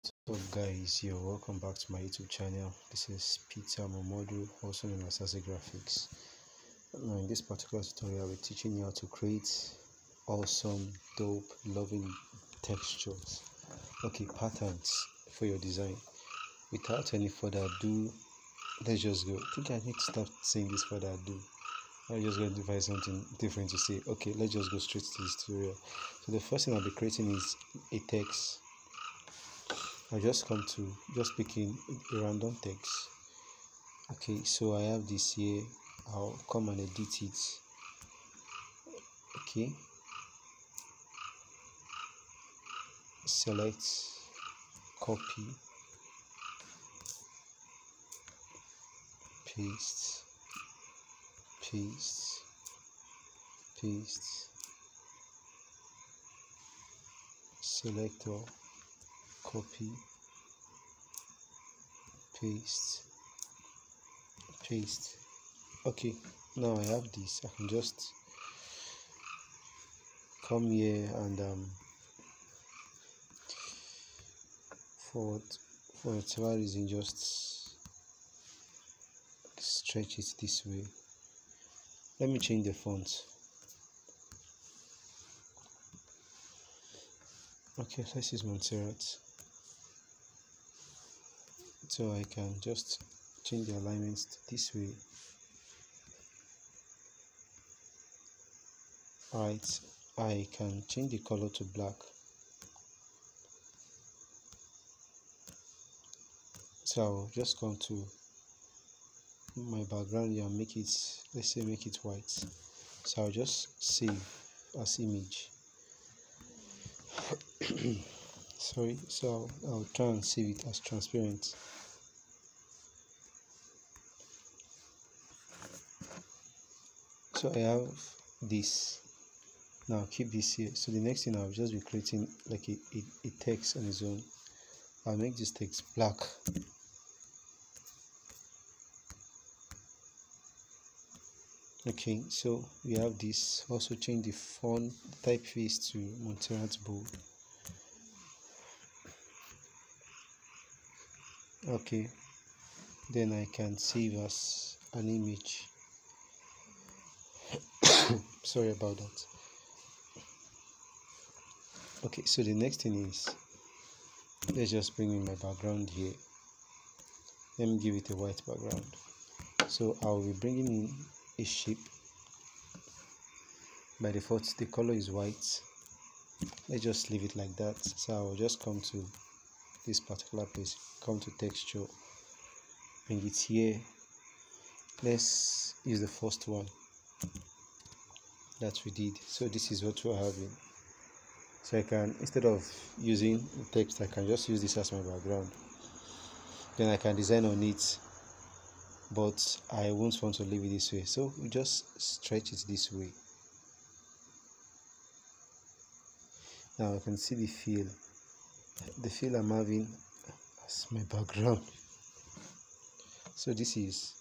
What's up guys, you're welcome back to my YouTube channel. This is Peter Momodu, also known as Ase Graphics. Now in this particular tutorial we're teaching you how to create awesome, dope, loving textures, patterns for your design. Without any further ado, let's just go. I think I need to stop saying this further ado. I'm just going to find something different to say. Okay, let's just go straight to this tutorial. So the first thing I'll be creating is a text. I'll just come to picking a random text. Okay, so I have this here. I'll come and edit it. Okay, select, copy, paste, paste, paste, selector, copy, paste, paste. Okay, now I have this. I can just come here and for whatever reason just stretch it this way. Let me change the font. Okay, so this is Montserrat, so I can just change the alignments to this way. Alright, I can change the color to black. So I'll just come to my background here and make it, let's say make it white. So I'll just save as image. Sorry, so I'll try and save it as transparent. So I have this. Now keep this here. So the next thing I'll just be creating like a text on its own. I'll make this text black. Okay, so we have this. Also change the font typeface to Montserrat bold. Okay, then I can save as an image. Sorry about that. Okay, so the next thing is, let's just bring in my background here. Let me give it a white background. So I'll be bringing in a shape. By default the color is white. Let's just leave it like that. So I'll just come to this particular place, come to texture, bring it here. Let's use the first one that we did. So this is what we're having. So I can, instead of using the text, I can just use this as my background. Then I can design on it, but I won't want to leave it this way. So we just stretch it this way. Now I can see the feel I'm having as my background. So this is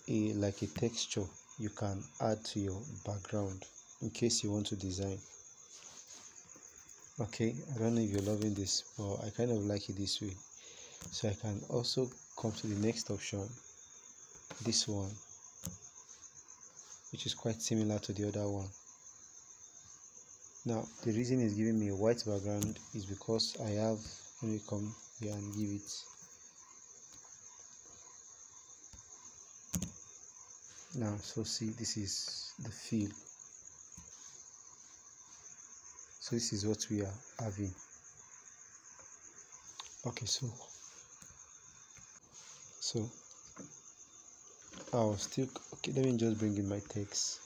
like a texture you can add to your background in case you want to design. Okay, I don't know if you're loving this, but I kind of like it this way. So I can also come to the next option, this one, which is quite similar to the other one. Now the reason it's giving me a white background is because I have, let me come here and give it. Now so see, this is the feel. So this is what we are having. Okay, so I'll still, okay, let me just bring in my text.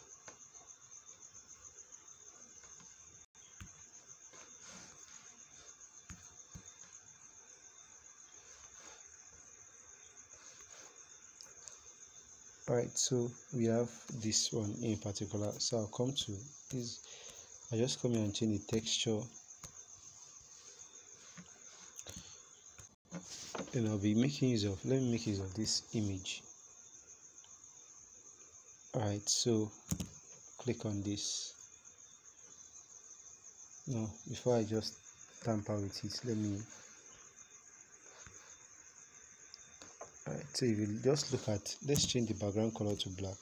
Alright, so we have this one in particular. So I'll come to this, I just come here and change the texture, and I'll be making use of, let me make use of this image. Alright, so click on this. Now before I just tamper with it. Alright, so if you just look at, let's change the background color to black.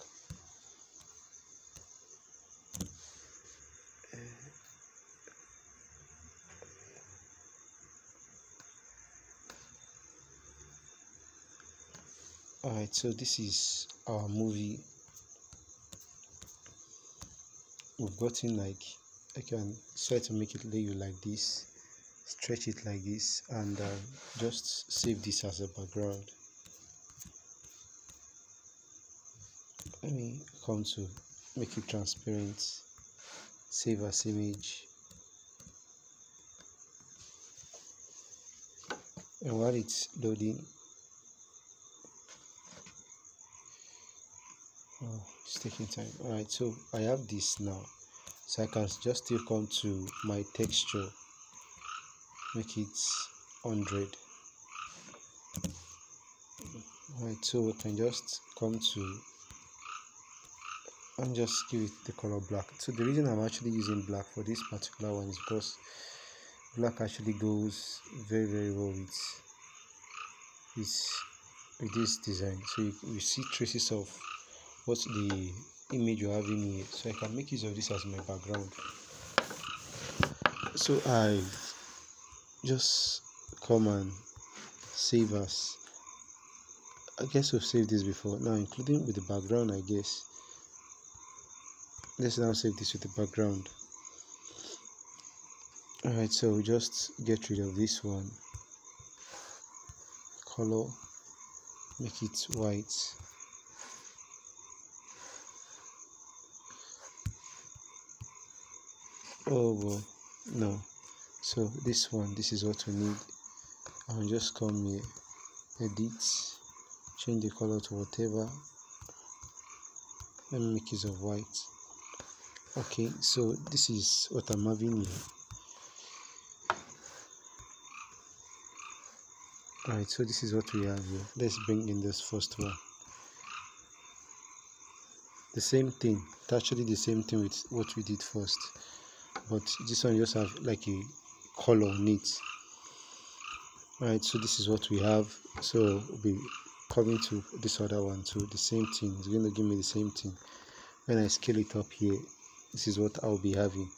Alright, so this is our movie. We've gotten, like, I can try to make it lay you like this, stretch it like this, and just save this as a background. Let me come to make it transparent, save as image, and while it's loading, oh, it's taking time. Alright, so I have this now, so I can just still come to my texture, make it 100. Alright, so I can just come to and just give it the color black. So the reason I'm actually using black for this particular one is because black actually goes very well with this design. So you see traces of what's the image you're having here, so I can make use of this as my background. So I just come and save as, I guess we've saved this before now, including with the background. I guess let's now save this with the background. Alright, so we just get rid of this one, color, make it white. Oh well, no, so this one, this is what we need. I'll just come here, edit, change the color to whatever, let me make use of white. Okay, so this is what I'm having here. Alright, so this is what we have here. Let's bring in this first one. The same thing, it's actually the same thing with what we did first, but this one just have like a color on it. Alright, so this is what we have. So we'll be coming to this other one too, the same thing. It's going to give me the same thing. When I scale it up here, this is what I'll be having.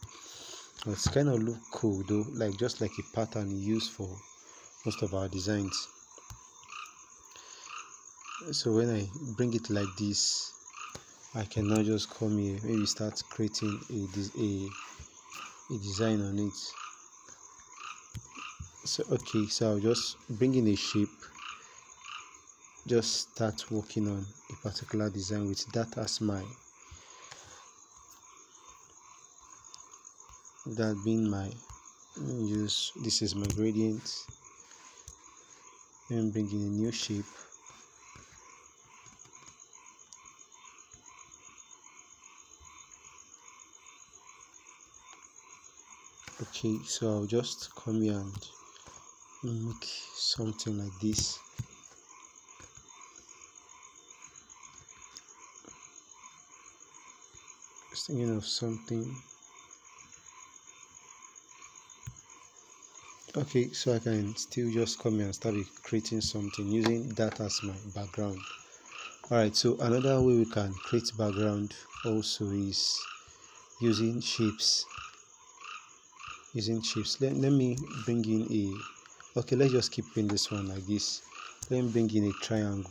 It's kind of look cool though, like just like a pattern used for most of our designs. So when I bring it like this, I can now just come here, maybe start creating a design on it. So okay, so I'll just bring in a shape, just start working on a particular design with that as my, that being my, use this is my gradient, and bring in a new shape. Okay, so I'll just come here and make something like this. Just thinking of something. Okay, so I can still just come here and start creating something using that as my background. Alright, so another way we can create background also is using shapes. Let me bring in a, okay, let's just keep in this one like this. Let me bring in a triangle.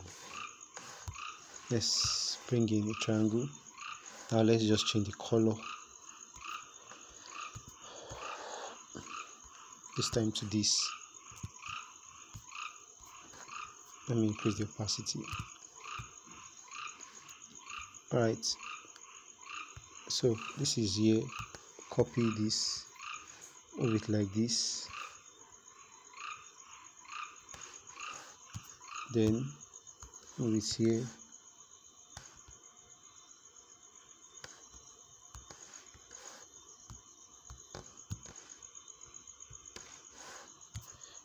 Let's bring in a triangle. Now let's just change the color, this time to this. Let me increase the opacity. Alright, so this is here, copy this, move it like this, then move it here,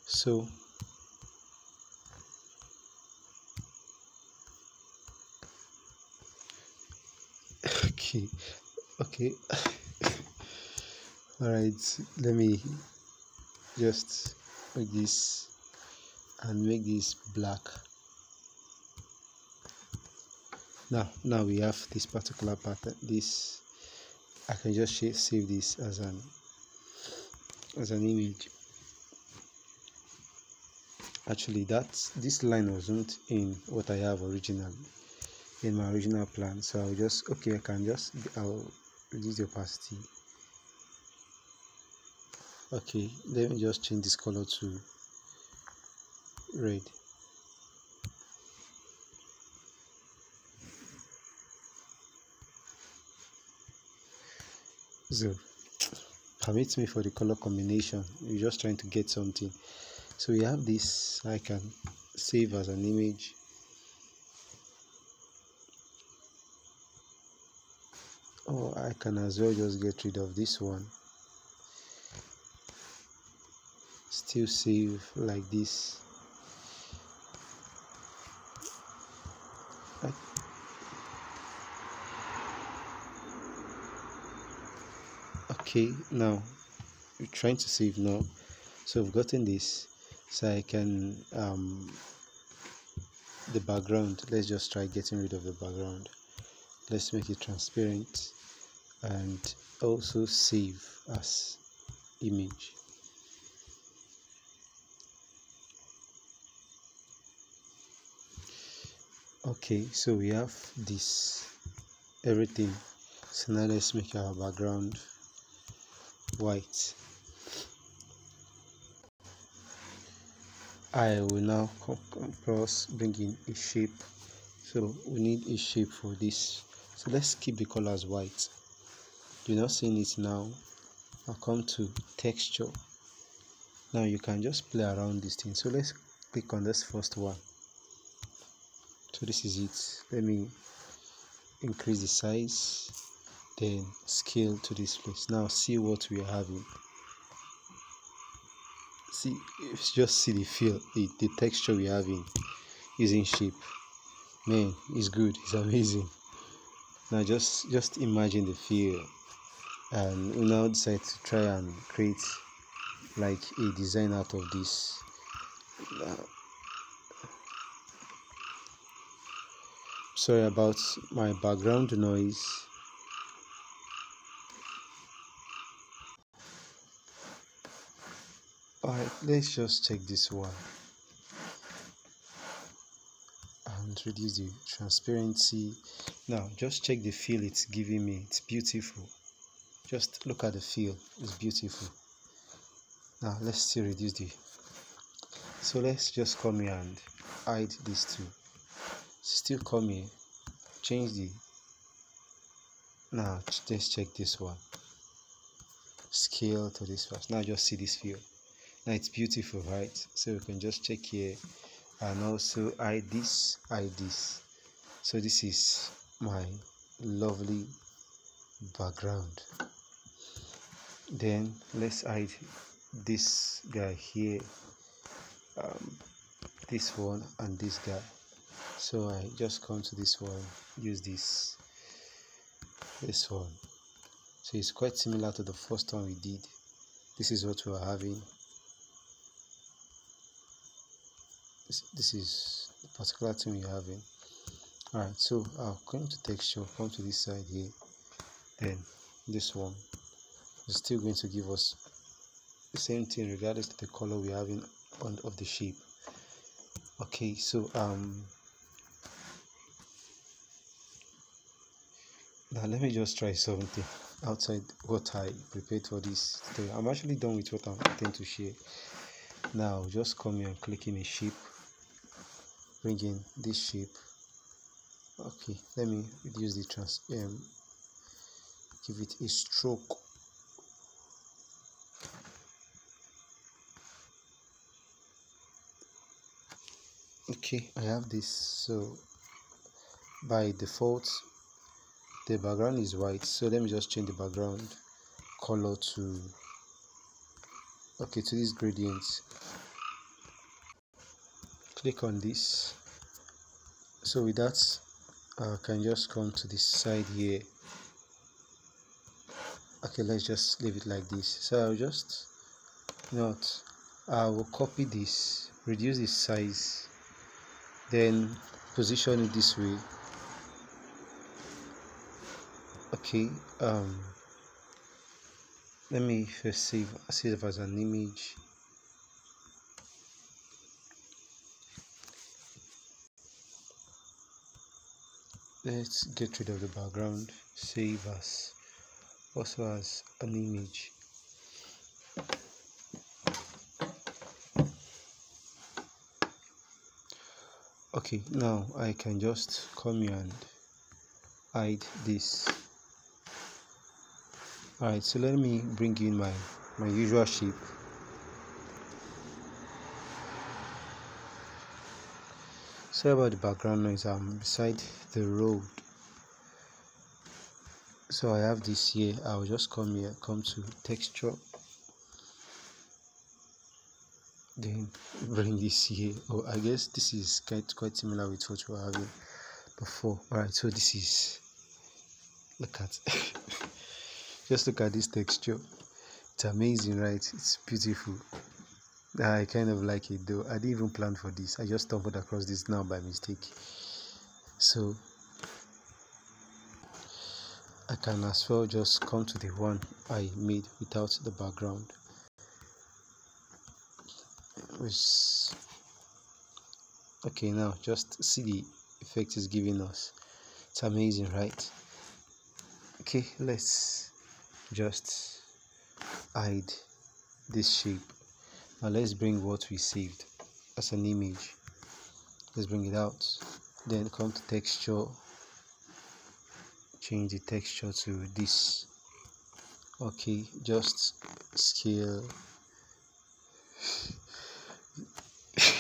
so okay all right, let me just make this and make this black. Now we have this particular pattern. This I can just save this as an image. Actually, this line wasn't in what I have originally in my original plan, so I'll just I'll reduce the opacity. Okay, let me just change this color to red. So permit me for the color combination. You're just trying to get something. So we have this. I can save as an image. Or I can as well just get rid of this one. Still save like this. Okay, now we're trying to save now. So I've gotten this, so I can the background, let's just try getting rid of the background. Let's make it transparent and also save as image. Okay, so we have this everything. So now let's make our background white. I will now plus bring in a shape. So we need a shape for this. So let's keep the colors white. You're not seeing it now. I'll come to texture. Now you can just play around this thing. So let's click on this first one. So this is it. Let me increase the size, then scale to this place. Now see what we are having. See, just see the feel, the texture we are having using shape. Man, it's good, it's amazing. Now just imagine the feel, and we now decide to try and create like a design out of this. Sorry about my background noise. Alright, let's just check this one and reduce the transparency. Now just check the feel it's giving me. It's beautiful. Just look at the feel, it's beautiful. Now let's still reduce the, so let's just come here and hide these two. Still come here, change the, now let's check this one, scale to this first. Now just see this feel. Now it's beautiful, right? So we can just check here and also hide this. So this is my lovely background. Then let's hide this guy here, this one and this guy. So I just come to this one, use this one. So it's quite similar to the first one we did. This is what we are having. This is the particular thing we're having. Alright, so I'll come to texture, come to this side here, then this one is still going to give us the same thing regardless of the color we're having of the shape. Okay, so now let me just try something outside what I prepared for this today. I'm actually done with what I intend to share. Now just come here and click in a shape, bring in this shape. Okay, let me reduce the give it a stroke. Okay, I have this. So by default the background is white, so let me just change the background color to to this gradient. Click on this. So with that I can just come to this side here. Okay, let's just leave it like this. So I'll just Not, I will copy this, reduce the size, then position it this way. Okay, let me first save as an image. Let's get rid of the background, save as also as an image. Okay, now I can just come here and hide this. Alright, so let me bring in my usual shape. Sorry about the background noise, I'm beside the road. So I have this here. I'll just come here, come to texture, then bring this here. Oh, I guess this is quite similar with what we were having before. Alright, so this is, look at just look at this texture. It's amazing, right? It's beautiful. I kind of like it though. I didn't even plan for this. I just stumbled across this now by mistake. So I can as well just come to the one I made without the background. Okay, now just see the effect it's giving us. It's amazing, right? Okay, let's just hide this shape. Now let's bring what we saved as an image. Let's bring it out. Then come to texture, change the texture to this. Okay, just scale.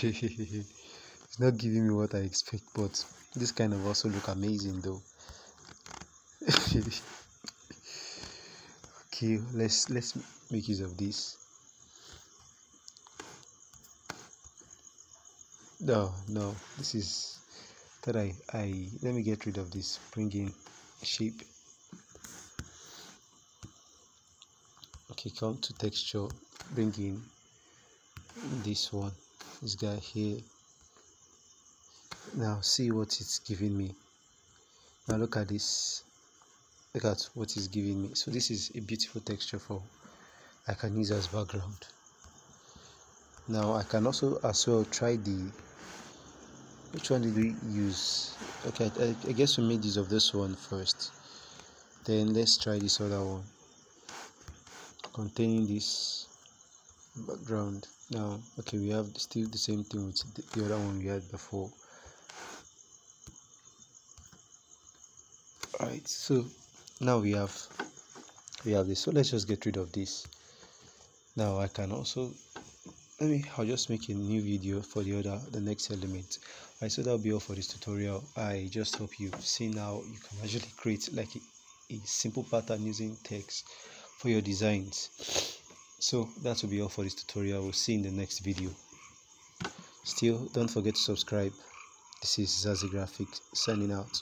It's not giving me what I expect, but this kind of also look amazing though. Okay, let's make use of this. No, this is that I let me get rid of this, bring in shape. Okay, come to texture, bring in this one, this guy here. Now see what it's giving me. Now look at this, look at what it's giving me. So this is a beautiful texture for I can use as background. Now I can also as well try the, which one did we use? Okay, I guess we made use of this one first, then let's try this other one containing this background. Now okay, we have still the same thing with the other one we had before. Alright, so now we have this. So let's just get rid of this. Now I can also I'll just make a new video for the next element. Alright, so that'll be all for this tutorial. I just hope you've seen how you can actually create like a simple pattern using text for your designs. So that will be all for this tutorial. We'll see you in the next video. Still, don't forget to subscribe. This is Zazi Graphics signing out.